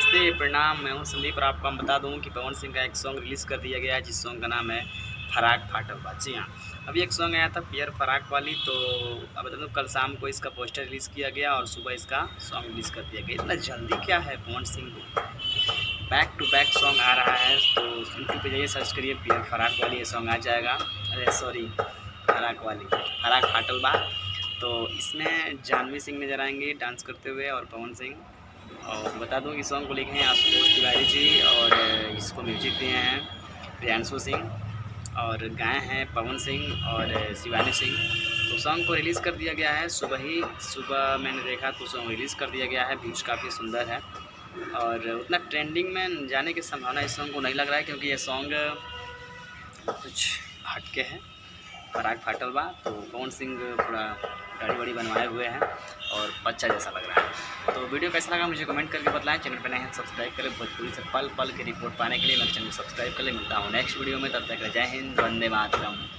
नमस्ते, प्रणाम। मैं हूं संदीप और आपको हम बता दूं कि पवन सिंह का एक सॉन्ग रिलीज़ कर दिया गया है जिस सॉन्ग का नाम है फराक फाटल बा। जी हाँ, अभी एक सॉन्ग आया था पियर फराक वाली, तो अब बता दूं कल शाम को इसका पोस्टर रिलीज़ किया गया और सुबह इसका सॉन्ग रिलीज़ कर दिया गया। इतना जल्दी क्या है पवन सिंह को, बैक टू बैक सॉन्ग आ रहा है। तो यूट्यूब पे जाइए, सर्च करिए पियर फराक वाली, ये सॉन्ग आ जाएगा। अरे सॉरी, फराक वाली, फराक फाटल बा। तो इसमें जानवी सिंह नजर आएंगे डांस करते हुए और पवन सिंह। और बता दूं कि सॉन्ग को लिखे हैं आशुतोष तिवारी जी और इसको म्यूजिक दिए हैं प्रियांशु सिंह और गाए हैं पवन सिंह और शिवानी सिंह। तो सॉन्ग को रिलीज़ कर दिया गया है सुबह मैंने देखा तो सॉन्ग रिलीज़ कर दिया गया है। व्यूज़ काफ़ी सुंदर है और उतना ट्रेंडिंग में जाने की संभावना इस सॉन्ग को नहीं लग रहा है, क्योंकि ये सॉन्ग कुछ हटके है, फराक फाटल बा। तो पवन सिंह थोड़ा दाढ़ी वाड़ी बनवाए हुए हैं और बच्चा जैसा लग रहा है। तो वीडियो कैसा लगा मुझे कमेंट करके बताएं। चैनल पर नए हैं सब्सक्राइब करें, भोजपुरी से पल पल की रिपोर्ट पाने के लिए मेरे चैनल को सब्सक्राइब कर ले। मिलता हूँ नेक्स्ट वीडियो में, तब तक जय हिंद, वंदे मातरम।